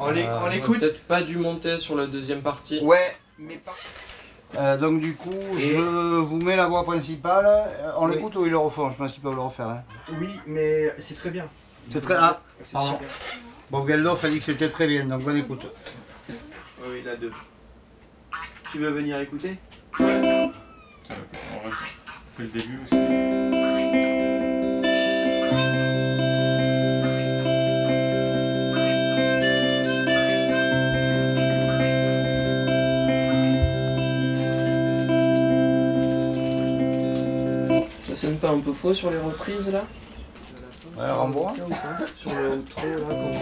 On l'écoute. Peut-être pas dû monter sur la deuxième partie. Ouais, mais pas. Donc du coup, je vous mets la voix principale. On l'écoute ou ils le refont? Je pense qu'ils peuvent le refaire. Hein. Oui, mais c'est très bien. C'est très... Ah, pardon. Bob Geldof a dit que c'était très bien, donc on écoute. Oui, la 2. Tu veux venir écouter? Ouais. On fait le début aussi. Ça sonne pas un peu faux sur les reprises là? Ouais, renvoie. Sur le outro là comme ça.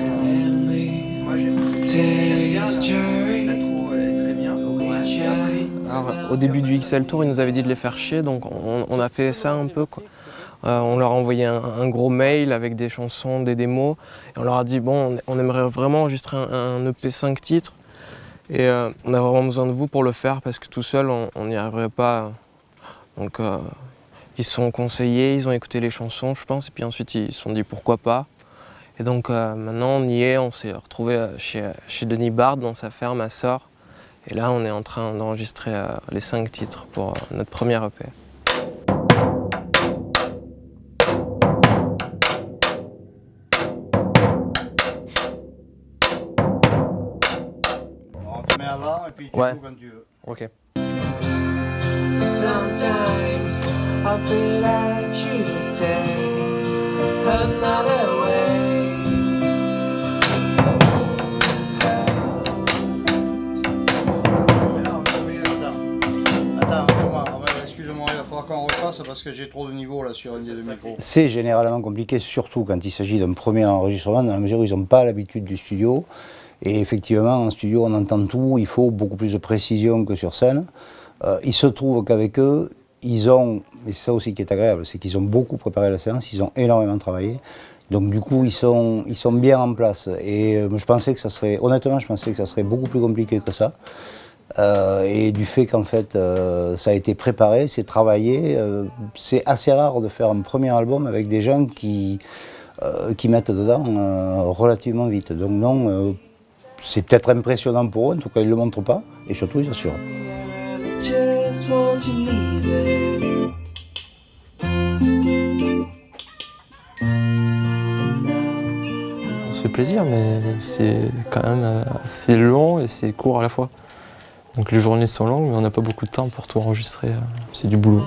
Moi j'aime bien. L'intro est très bien. Alors, au début du XL Tour, ils nous avaient dit de les faire chier, donc on a fait ça un peu, quoi. On leur a envoyé un gros mail avec des chansons, des démos, et on leur a dit bon, on aimerait vraiment enregistrer un EP 5 titres, et on a vraiment besoin de vous pour le faire parce que tout seul on n'y arriverait pas. Donc ils se sont conseillés, ils ont écouté les chansons, je pense, et puis ensuite ils se sont dit pourquoi pas. Et donc maintenant on y est, on s'est retrouvé chez Denis Bard dans sa ferme à Sort. Et là, on est en train d'enregistrer les 5 titres pour notre premier EP. On te met avant et puis tu joues quand tu veux. Ok. Sometimes I feel like you take another way. Excuse-moi, il va falloir qu'on refasse parce que j'ai trop de niveau là sur une des deux micros. C'est généralement compliqué, surtout quand il s'agit d'un premier enregistrement, dans la mesure où ils n'ont pas l'habitude du studio. Et effectivement, en studio, on entend tout, il faut beaucoup plus de précision que sur scène. Il se trouve qu'avec eux, ils ont, et c'est ça aussi qui est agréable, c'est qu'ils ont beaucoup préparé la séance, ils ont énormément travaillé. Donc du coup, ils sont bien en place. Et je pensais que ça serait, honnêtement, je pensais que ça serait beaucoup plus compliqué que ça. Et du fait qu'en fait, ça a été préparé, c'est travaillé, c'est assez rare de faire un premier album avec des gens qui mettent dedans relativement vite. Donc non, c'est peut-être impressionnant pour eux, en tout cas ils ne le montrent pas, et surtout ils assurent. On se fait plaisir, mais c'est quand même assez long et c'est court à la fois. Donc les journées sont longues, mais on n'a pas beaucoup de temps pour tout enregistrer. C'est du boulot.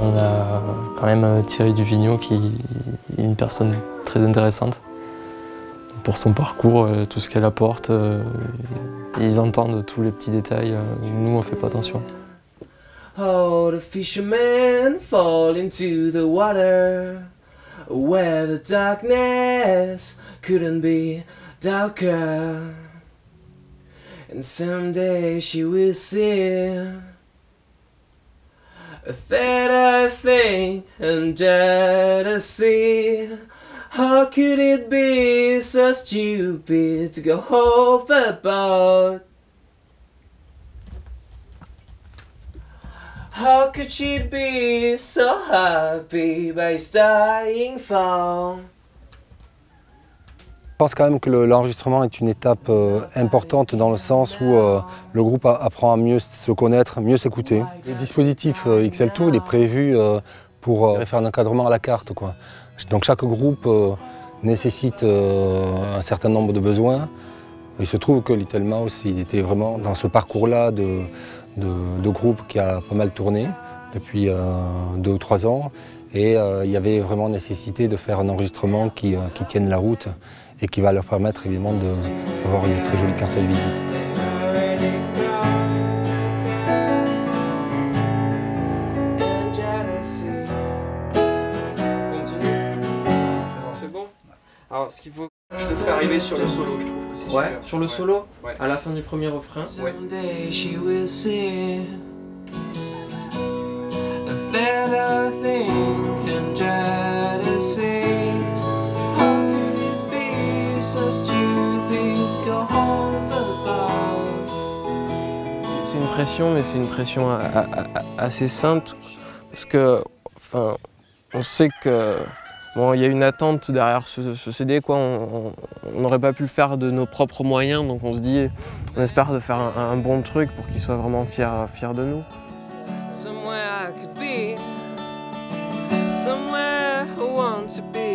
On a quand même Thierry Duvigneau qui est une personne très intéressante. Pour son parcours, tout ce qu'elle apporte, ils entendent tous les petits détails, nous on fait pas attention. Oh, the fishermen fall into the water where the darkness couldn't be darker. And someday she will see that I think and that I see. How could it be so stupid to go overboard? How could she be so happy by his dying fall? Je pense quand même que l'enregistrement est une étape importante dans le sens où le groupe apprend à mieux se connaître, mieux s'écouter. Le dispositif XL Tour il est prévu pour faire un encadrement à la carte, quoi. Donc chaque groupe nécessite un certain nombre de besoins. Il se trouve que Little Mouse, ils étaient vraiment dans ce parcours-là de groupe qui a pas mal tourné depuis 2 ou 3 ans. Et il y avait vraiment nécessité de faire un enregistrement qui tienne la route et qui va leur permettre évidemment d'avoir une très jolie carte de visite. C'est bon? Alors ce qu'il faut... Je le ferai arriver sur le solo, je trouve que c'est super. Ouais, sur le solo, ouais. à la fin du premier refrain. Ouais. Someday she will see that I think and try to see. How could it be so stupid? pression, mais c'est une pression assez sainte, parce que, enfin, on sait que bon, y a une attente derrière ce CD, quoi. On n'aurait pas pu le faire de nos propres moyens, donc on se dit, on espère de faire un bon truc pour qu'ils soient vraiment fiers de nous. Somewhere I want to be.